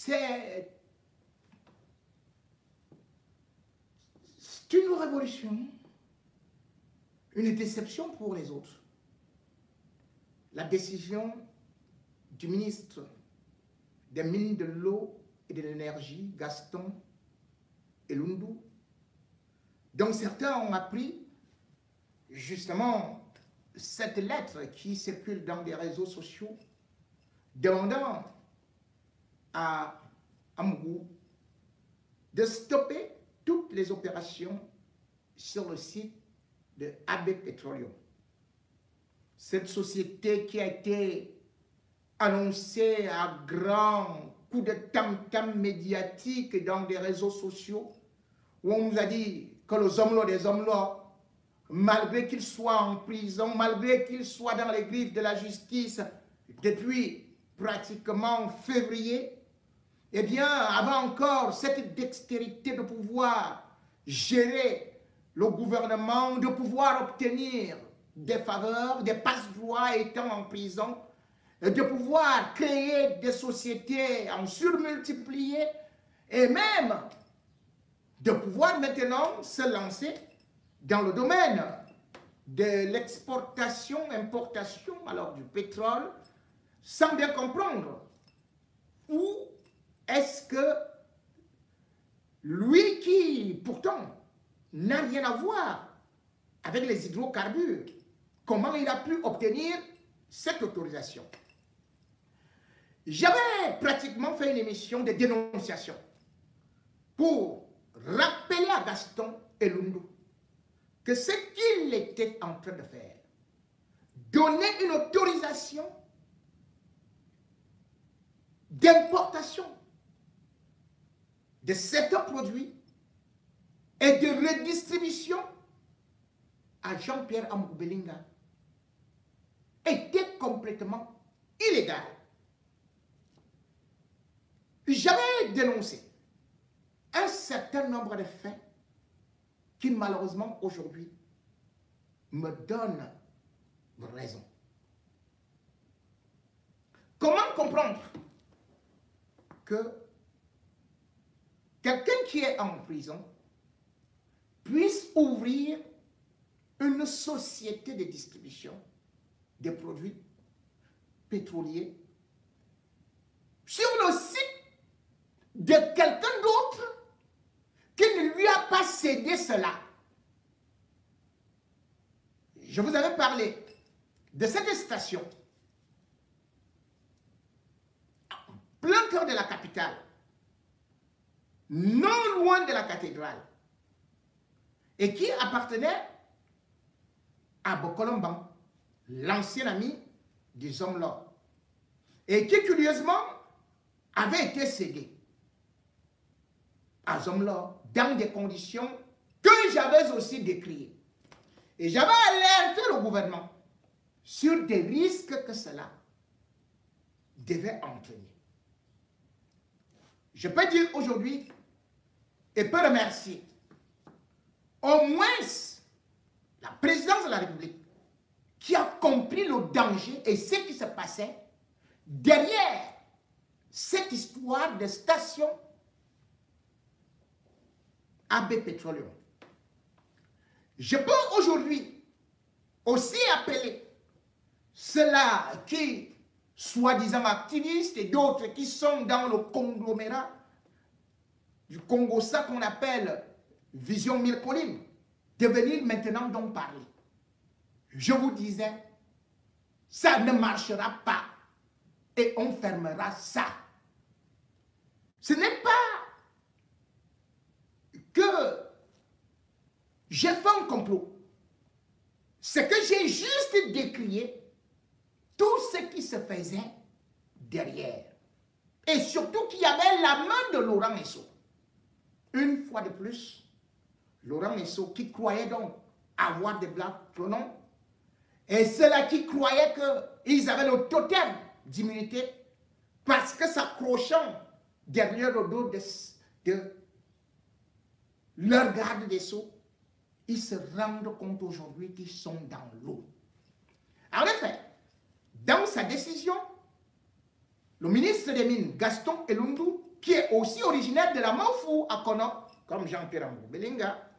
c'est une révolution, une déception pour les autres. La décision du ministre des Mines de l'eau et de l'énergie, Gaston Elundu, dont certains ont appris justement cette lettre qui circule dans les réseaux sociaux, demandant à Amgou de stopper toutes les opérations sur le site de AB Petroleum. Cette société qui a été annoncée à grands coups de tam-tam médiatique dans des réseaux sociaux, où on nous a dit que les hommes-là, des hommes-là, malgré qu'ils soient en prison, malgré qu'ils soient dans les griffes de la justice depuis pratiquement février, eh bien, avaient encore cette dextérité de pouvoir gérer le gouvernement, de pouvoir obtenir des faveurs, des passe-droits étant en prison, de pouvoir créer des sociétés en surmultiplier et même de pouvoir maintenant se lancer dans le domaine de l'exportation, importation, alors du pétrole, sans bien comprendre où est-ce que lui qui, pourtant, n'a rien à voir avec les hydrocarbures, comment il a pu obtenir cette autorisation. J'avais pratiquement fait une émission de dénonciation pour rappeler à Gaston Elundu que ce qu'il était en train de faire, donner une autorisation d'importation de certains produits et de redistribution à Jean-Pierre Amgou Belinga était complètement illégal. J'avais dénoncé un certain nombre de faits qui malheureusement aujourd'hui me donnent raison. Comment comprendre que quelqu'un qui est en prison puisse ouvrir une société de distribution des produits pétroliers sur le site de quelqu'un d'autre qui ne lui a pas cédé cela? Je vous avais parlé de cette station en plein cœur de la capitale, non loin de la cathédrale, et qui appartenait à Bokolomban, l'ancien ami des hommes-là, et qui curieusement avait été cédé à hommes-là dans des conditions que j'avais aussi décriées. Et j'avais alerté le gouvernement sur des risques que cela devait entraîner. Je peux dire aujourd'hui et peux remercier au moins la présidence de la République qui a compris le danger et ce qui se passait derrière cette histoire de station AB Petroleum. Je peux aujourd'hui aussi appeler ceux-là qui, soi-disant activistes, et d'autres qui sont dans le conglomérat du Congo, ça qu'on appelle Vision Mille Collines, de venir maintenant donc parler. Je vous disais, ça ne marchera pas et on fermera ça. Ce n'est pas que j'ai fait un complot. C'est que j'ai juste décrié tout ce qui se faisait derrière. Et surtout qu'il y avait la main de Laurent Esso. Une fois de plus, Laurent Esso qui croyait donc avoir des blagues pronoms, et ceux-là qui croyaient qu'ils avaient le totem d'immunité parce que s'accrochant derrière le dos de leur garde des Sceaux, ils se rendent compte aujourd'hui qu'ils sont dans l'eau. En effet, dans sa décision, le ministre des Mines, Gaston Elundu, qui est aussi originaire de la Mofou à Kono, comme Jean-Pierre Belinga,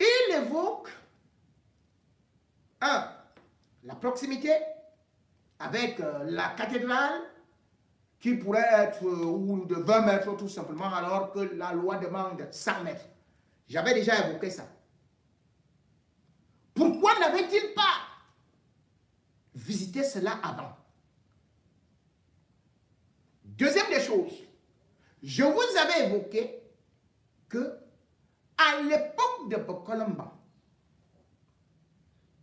il évoque la proximité avec la cathédrale qui pourrait être ou de 20 mètres tout simplement, alors que la loi demande 100 mètres. J'avais déjà évoqué ça. Pourquoi n'avait-il pas visité cela avant? Deuxième des choses, je vous avais évoqué que à l'époque de Bokolamba,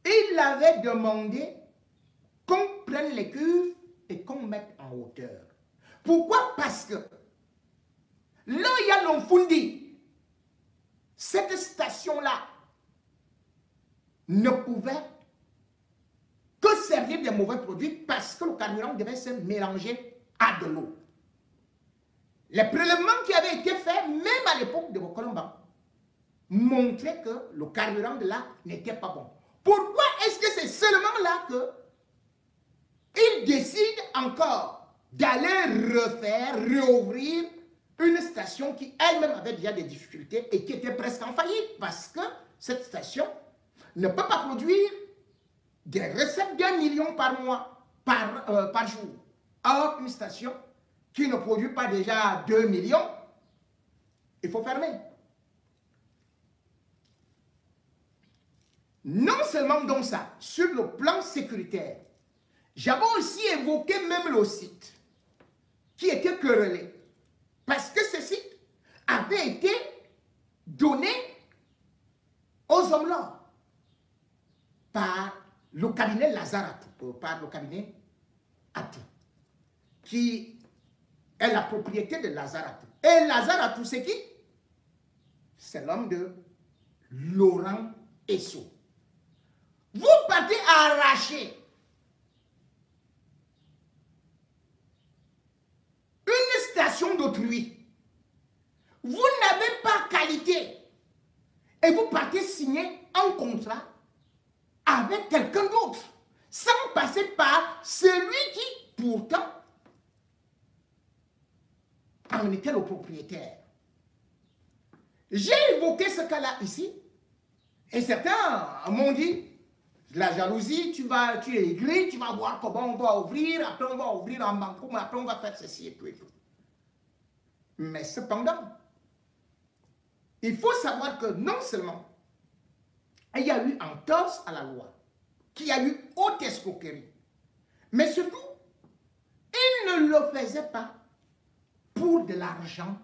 il avait demandé qu'on prenne les cuves et qu'on mette en hauteur. Pourquoi? Parce que là, il y a l'Onfundi. Cette station-là ne pouvait que servir des mauvais produits parce que le carburant devait se mélanger à de l'eau. Les prélèvements qui avaient été faits, même à l'époque de Bokolamba, montraient que le carburant de là n'était pas bon. Pourquoi est-ce que c'est seulement là qu'il décide encore d'aller réouvrir une station qui elle-même avait déjà des difficultés et qui était presque en faillite parce que cette station ne peut pas produire des recettes d'1 million par mois, par jour. Or, une station qui ne produit pas déjà 2 millions, il faut fermer. Non seulement donc ça, sur le plan sécuritaire, j'avais aussi évoqué même le site qui était querellé. Parce que ce site avait été donné aux hommes-là par le cabinet Lazaratou, par le cabinet Atou, qui est la propriété de Lazaratou. Et Lazaratou, c'est qui? C'est l'homme de Laurent Esso. Vous partez arracher une station d'autrui. Vous n'avez pas qualité. Et vous partez signer un contrat avec quelqu'un d'autre, sans passer par celui qui, pourtant, en était le propriétaire. J'ai évoqué ce cas-là ici, et certains m'ont dit, la jalousie, tu es aigri, tu vas voir comment on va ouvrir, après on va ouvrir en banco, mais après on va faire ceci et tout et tout. Mais cependant, il faut savoir que non seulement il y a eu entorse à la loi, qu'il y a eu haute escroquerie, mais surtout, il ne le faisait pas pour de l'argent,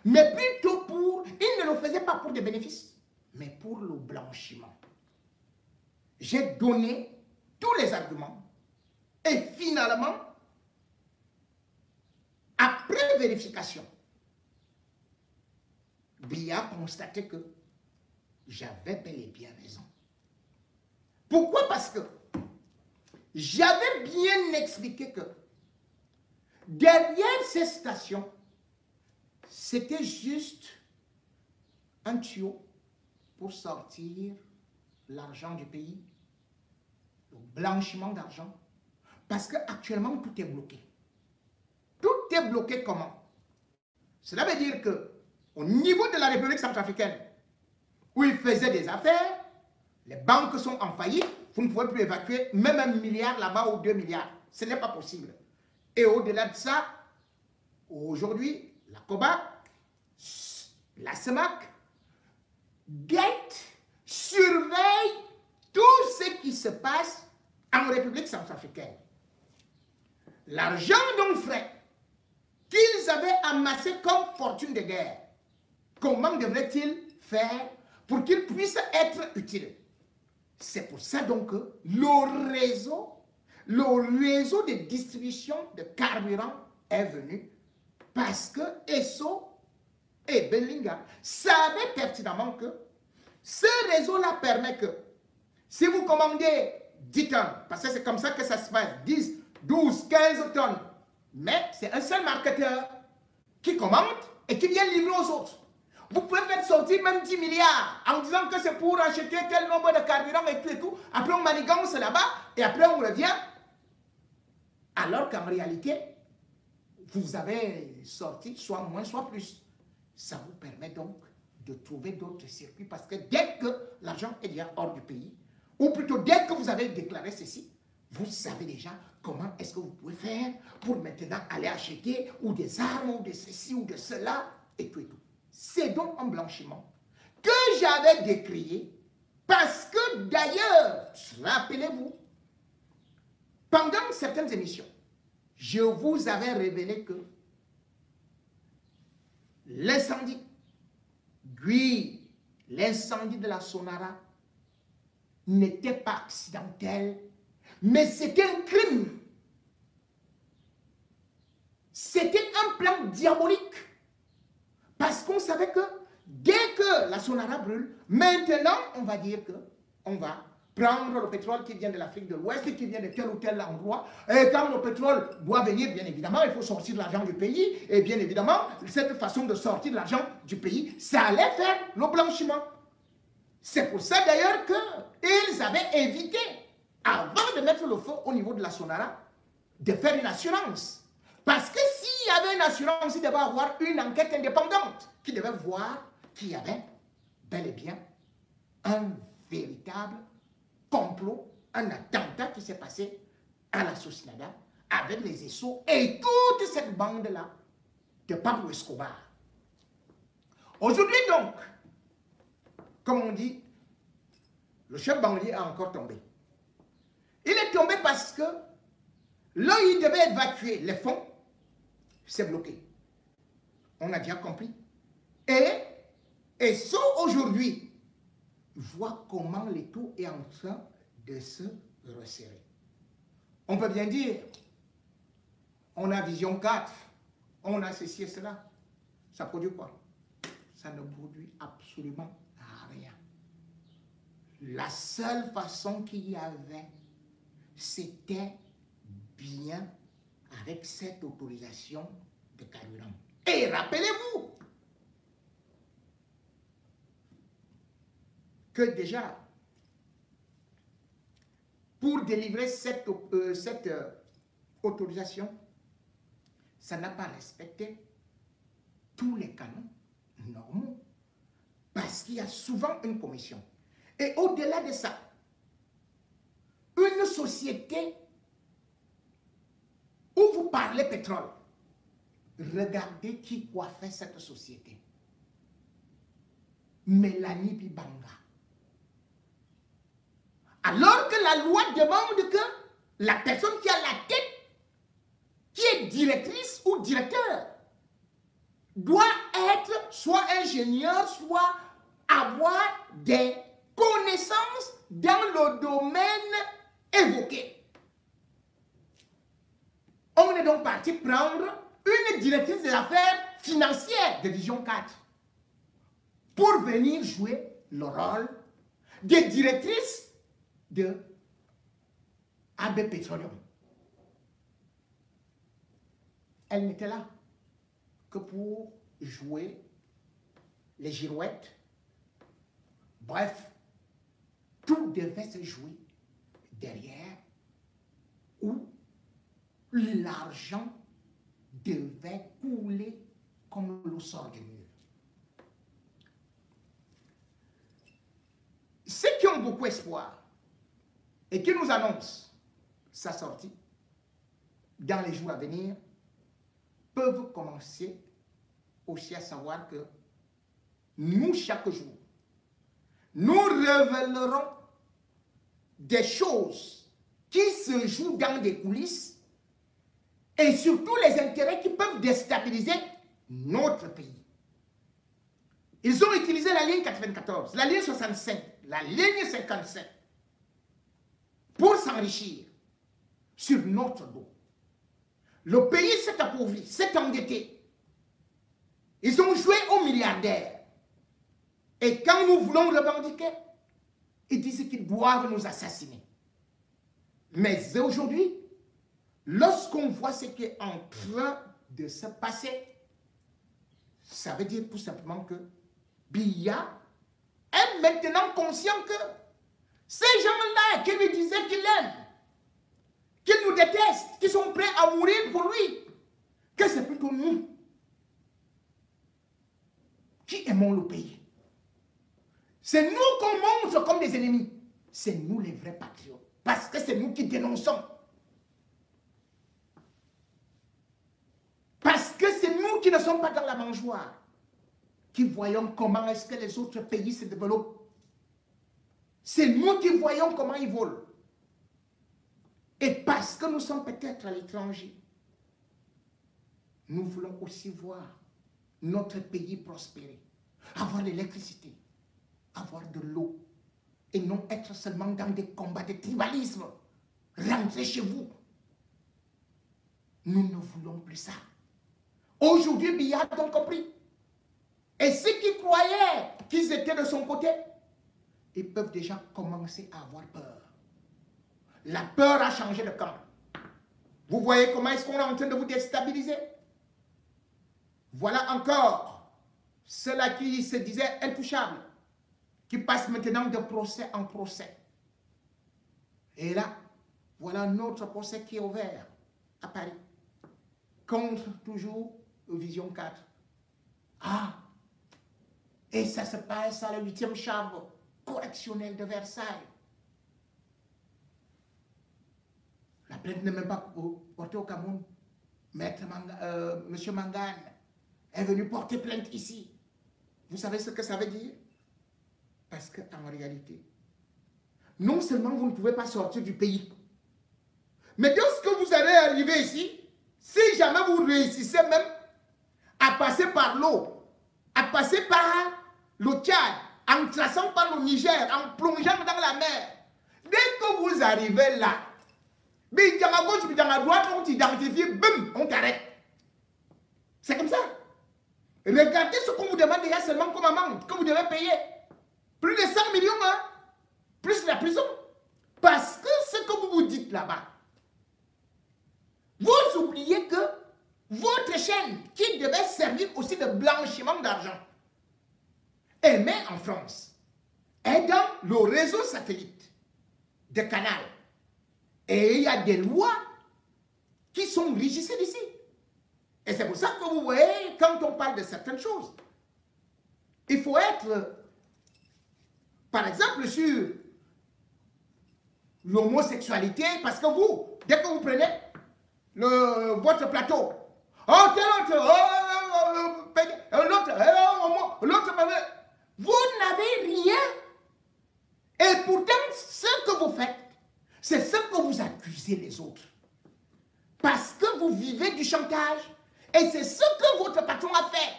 mais plutôt pour, il ne le faisait pas pour des bénéfices, mais pour le blanchiment. J'ai donné tous les arguments et finalement, après vérification, Bia a constaté que j'avais bel et bien raison. Pourquoi? Parce que j'avais bien expliqué que derrière ces stations, c'était juste un tuyau pour sortir l'argent du pays, le blanchiment d'argent, parce qu'actuellement tout est bloqué. Tout est bloqué comment? Cela veut dire que au niveau de la République centrafricaine, où ils faisaient des affaires, les banques sont en faillite, vous ne pouvez plus évacuer même 1 milliard là-bas ou 2 milliards. Ce n'est pas possible. Et au-delà de ça, aujourd'hui, la COBA, la CEMAC, guette, surveille tout ce qui se passe en République centrafricaine. L'argent donc frais qu'ils avaient amassé comme fortune de guerre, comment devraient-ils faire pour qu'ils puissent être utiles? C'est pour ça donc que le réseau de distribution de carburant est venu, parce que Esso et Belinga savaient pertinemment que ce réseau-là permet que si vous commandez 10 tonnes, parce que c'est comme ça que ça se passe, 10, 12, 15 tonnes, mais c'est un seul marketeur qui commande et qui vient livrer aux autres. Vous pouvez faire sortir même 10 milliards en disant que c'est pour acheter tel nombre de carburants et tout et tout. Après on manigance là-bas et après on revient. Alors qu'en réalité, vous avez sorti soit moins, soit plus. Ça vous permet donc de trouver d'autres circuits parce que dès que l'argent est déjà hors du pays, ou plutôt dès que vous avez déclaré ceci, vous savez déjà comment est-ce que vous pouvez faire pour maintenant aller acheter ou des armes ou de ceci ou de cela et tout et tout. C'est donc un blanchiment que j'avais décrié parce que d'ailleurs, rappelez-vous, pendant certaines émissions, je vous avais révélé que l'incendie, oui, l'incendie de la Sonara n'était pas accidentel, mais c'était un crime. C'était un plan diabolique. Parce qu'on savait que dès que la Sonara brûle, maintenant, on va dire qu'on va prendre le pétrole qui vient de l'Afrique de l'Ouest, qui vient de tel ou tel endroit. Et quand le pétrole doit venir, bien évidemment, il faut sortir de l'argent du pays. Et bien évidemment, cette façon de sortir de l'argent du pays, ça allait faire le blanchiment. C'est pour ça d'ailleurs qu'ils avaient évité, avant de mettre le feu au niveau de la Sonara, de faire une assurance. Parce que s'il y avait une assurance, il devait y avoir une enquête indépendante qui devait voir qu'il y avait bel et bien un véritable complot, un attentat qui s'est passé à la Socinada avec les ESSO et toute cette bande-là de Pablo Escobar. Aujourd'hui donc, comme on dit, le chef banlier a encore tombé. Il est tombé parce que là, il devait évacuer les fonds, c'est bloqué. On a déjà compris. Et ça, aujourd'hui, voit comment l'étau est en train de se resserrer. On peut bien dire, on a Vision 4, on a ceci et cela. Ça produit quoi? Ça ne produit absolument rien. La seule façon qu'il y avait, c'était bien avec cette autorisation de carburant. Et rappelez-vous que déjà, pour délivrer cette autorisation, ça n'a pas respecté tous les canons normaux. Parce qu'il y a souvent une commission. Et au-delà de ça, une société où vous parlez pétrole, regardez qui coiffait cette société. Mélanie Bibanga. Alors que la loi demande que la personne qui a la tête, qui est directrice ou directeur, doit être soit ingénieur, soit avoir des connaissances dans le domaine évoqué. On est donc parti prendre une directrice des affaires financières de Vision 4 pour venir jouer le rôle de directrice de AB Petroleum. Elle n'était là que pour jouer les girouettes. Bref, tout devait se jouer derrière où l'argent devait couler comme l'eau sort du mur. Ceux qui ont beaucoup espoir et qui nous annoncent sa sortie dans les jours à venir peuvent commencer aussi à savoir que nous, chaque jour, nous révélerons des choses qui se jouent dans des coulisses et surtout les intérêts qui peuvent déstabiliser notre pays. Ils ont utilisé la ligne 94, la ligne 65, la ligne 57 pour s'enrichir sur notre dos. Le pays s'est appauvri, s'est endetté. Ils ont joué aux milliardaires. Et quand nous voulons revendiquer, ils disent qu'ils doivent nous assassiner. Mais aujourd'hui, lorsqu'on voit ce qui est en train de se passer, ça veut dire tout simplement que Biya est maintenant conscient que ces gens-là qui lui disaient qu'il l'aime, qu'ils nous détestent, qui sont prêts à mourir pour lui, que ce n'est que nous, qui aimons le pays, c'est nous qu'on montre comme des ennemis. C'est nous les vrais patriotes. Parce que c'est nous qui dénonçons. Parce que c'est nous qui ne sommes pas dans la mangeoire. Qui voyons comment est-ce que les autres pays se développent. C'est nous qui voyons comment ils volent. Et parce que nous sommes peut-être à l'étranger, nous voulons aussi voir notre pays prospérer, avoir l'électricité, avoir de l'eau, et non être seulement dans des combats de tribalisme. Rentrez chez vous. Nous ne voulons plus ça. Aujourd'hui, Biya a compris. Et ceux qui croyaient qu'ils étaient de son côté, ils peuvent déjà commencer à avoir peur. La peur a changé de camp. Vous voyez comment est-ce qu'on est en train de vous déstabiliser? Voilà encore ceux-là qui se disaient intouchables, qui passent maintenant de procès en procès. Et là, voilà notre procès qui est ouvert à Paris, contre toujours Vision 4. Ah, et ça se passe à la 8e chambre correctionnelle de Versailles. La plainte n'est même pas portée au Cameroun. Monsieur Mangane est venu porter plainte ici. Vous savez ce que ça veut dire? Parce qu'en réalité, non seulement vous ne pouvez pas sortir du pays, mais lorsque vous allez arriver ici, si jamais vous réussissez même à passer par l'eau, à passer par le Tchad, en traçant par le Niger, en plongeant dans la mer, dès que vous arrivez là, dans à gauche, dans à droite, on t'identifie, boum, on t'arrête. C'est comme ça. Regardez ce qu'on vous demande déjà seulement comme amende, que vous devez payer. Plus de 100 millions, hein? Plus la prison. Parce que ce que vous vous dites là-bas, vous oubliez que votre chaîne, qui devait servir aussi de blanchiment d'argent, émet en France, est dans le réseau satellite de Canal. Et il y a des lois qui sont régissées d'ici. Et c'est pour ça que vous voyez, quand on parle de certaines choses, il faut être, par exemple, sur l'homosexualité, parce que vous, dès que vous prenez votre plateau, oh, tel autre, l'autre, vous n'avez rien. Et pourtant, ce que vous faites, c'est ce que vous accusez les autres. Parce que vous vivez du chantage. Et c'est ce que votre patron a fait.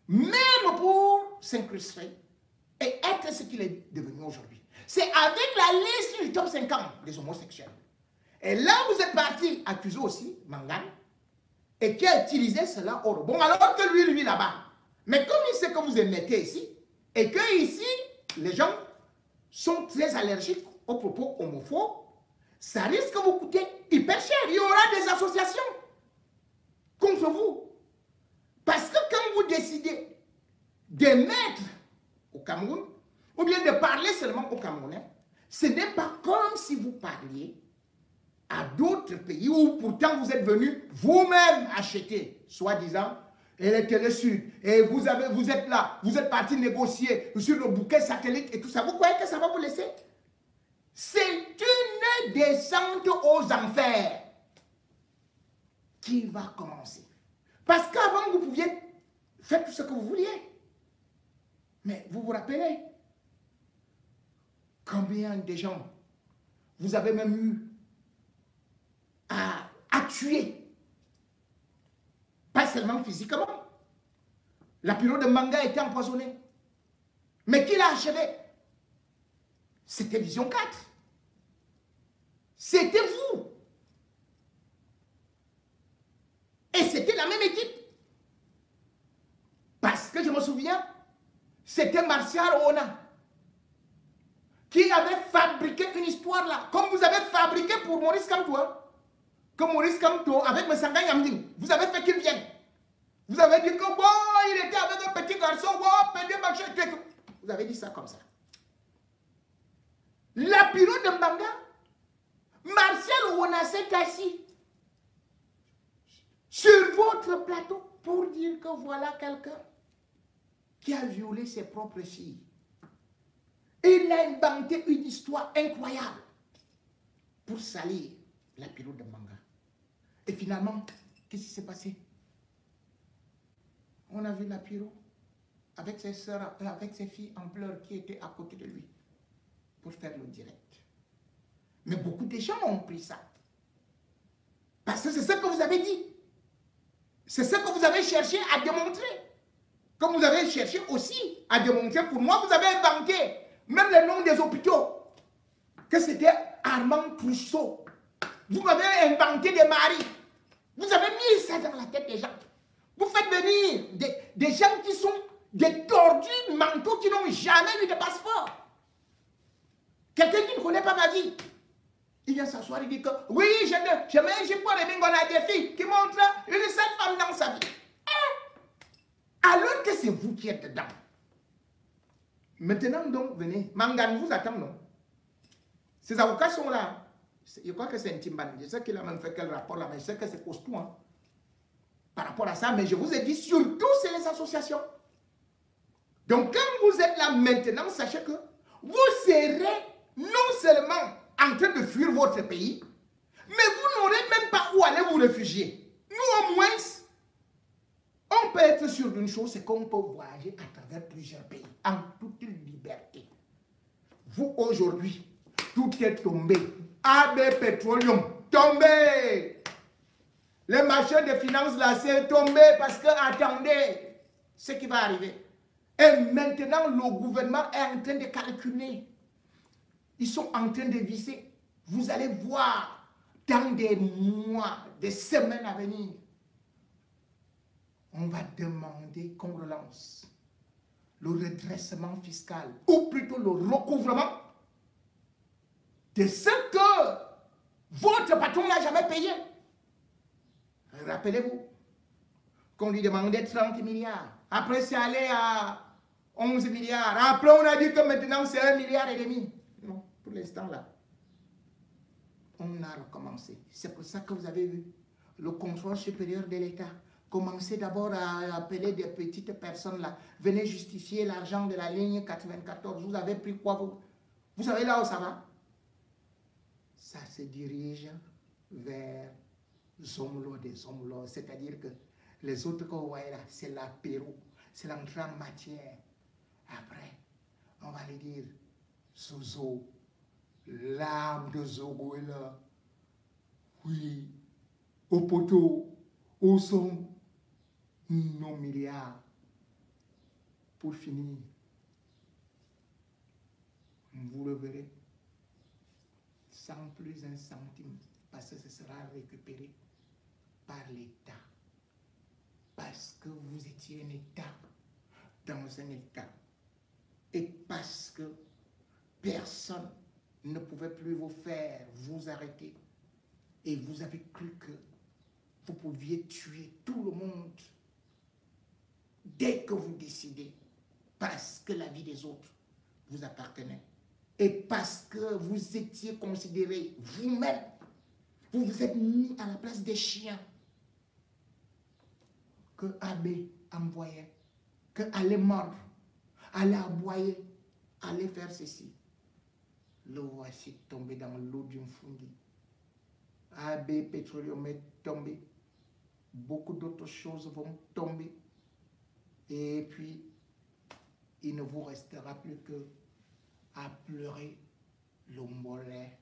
Même pour s'incruster et être ce qu'il est devenu aujourd'hui. C'est avec la liste du top 50 des homosexuels. Et là, vous êtes parti accuser aussi Mangane et qui a utilisé cela au bon, alors que lui là-bas. Mais comme il sait que vous émettez ici et que ici, les gens sont très allergiques aux propos homophobes, ça risque de vous coûter hyper cher. Il y aura des associations contre vous. Parce que quand vous décidez d'émettre au Cameroun, ou bien de parler seulement aux Camerounais, ce n'est pas comme si vous parliez à d'autres pays où pourtant vous êtes venus vous-même acheter, soi-disant, et les télé-sud, et vous êtes là, vous êtes parti négocier sur le bouquet satellite et tout ça. Vous croyez que ça va vous laisser? C'est une descente aux enfers qui va commencer. Parce qu'avant, vous pouviez faire tout ce que vous vouliez. Mais vous vous rappelez combien de gens vous avez même eu à tuer? Pas seulement physiquement. La période de Manga était empoisonnée. Mais qui l'a achevé? C'était Vision 4. C'était vous. Et c'était la même équipe. Parce que je me souviens, c'était Martial Ona qui avait fabriqué une histoire là, comme vous avez fabriqué pour Maurice Kamto. Que Maurice Kamto, avec Messanga Yamding, vous avez fait qu'il vienne. Vous avez dit que bon, il était avec un petit garçon, bon, petit machin, vous avez dit ça comme ça. La bureau de Mbanga, Martial Ona s'est assis sur votre votre plateau pour dire que voilà quelqu'un qui a violé ses propres filles. Et il a inventé une histoire incroyable pour salir la Pirou de Manga. Et finalement, qu'est-ce qui s'est passé? On a vu la Pirou avec ses soeurs, avec ses filles en pleurs qui étaient à côté de lui pour faire le direct. Mais beaucoup de gens ont pris ça. Parce que c'est ce que vous avez dit. C'est ce que vous avez cherché à démontrer. Comme vous avez cherché aussi à démontrer, pour moi, vous avez inventé même le nom des hôpitaux, que c'était Armand Trousseau. Vous m'avez inventé des maris. Vous avez mis ça dans la tête des gens. Vous faites venir des gens qui sont des tordus mentaux qui n'ont jamais eu de passeport. Quelqu'un qui ne connaît pas ma vie. Il vient s'asseoir et dit que oui, j'ai pas aimé qu'on a des filles qui montrent une seule femme dans sa vie. Alors que c'est vous qui êtes dedans. Maintenant donc, venez. Mangane vous attend, non? Ces avocats sont là. Je crois que c'est un timban. Je sais qu'il a même fait quel rapport là, mais je sais que c'est costaud. Hein, par rapport à ça, mais je vous ai dit, surtout, c'est les associations. Donc, quand vous êtes là maintenant, sachez que vous serez non seulement en train de fuir votre pays, mais vous n'aurez même pas où aller vous réfugier. Nous, au moins, on peut être sûr d'une chose, c'est qu'on peut voyager à travers plusieurs pays, en toute liberté. Vous, aujourd'hui, tout est tombé. AB Petroleum, tombé. Les marchés de finances, là, c'est tombé parce que, attendez, ce qui va arriver. Et maintenant, le gouvernement est en train de calculer. Ils sont en train de visser. Vous allez voir dans des mois, des semaines à venir, on va demander qu'on relance le redressement fiscal, ou plutôt le recouvrement de ce que votre patron n'a jamais payé. Rappelez-vous qu'on lui demandait 30 milliards. Après, c'est allé à 11 milliards. Après, on a dit que maintenant, c'est 1,5 milliard. Non, pour l'instant, là, on a recommencé. C'est pour ça que vous avez vu le contrôle supérieur de l'État. Commencez d'abord à appeler des petites personnes là. Venez justifier l'argent de la ligne 94. Vous avez pris quoi vous? Vous savez là où ça va? Ça se dirige vers Zomlo des Zomlo. C'est-à-dire que les autres que vous voyez là, c'est l'apéro. C'est l'entrée en matière. Après, on va lui dire, Zozo, l'âme de Zogo est là. Oui, au poteau, au son, nos milliards. Pour finir, vous le verrez, sans plus un centime, parce que ce sera récupéré par l'État. Parce que vous étiez un État dans un État. Et parce que personne ne pouvait plus vous faire vous arrêter. Et vous avez cru que vous pouviez tuer tout le monde dès que vous décidez. Parce que la vie des autres vous appartenait. Et parce que vous étiez considéré vous-même, vous vous êtes mis à la place des chiens que AB envoyait, que allait mordre, allait aboyer, allait faire ceci. Le voici tombé dans l'eau d'une fondue. AB Petroleum est tombé. Beaucoup d'autres choses vont tomber. Et puis, il ne vous restera plus que à pleurer le mollet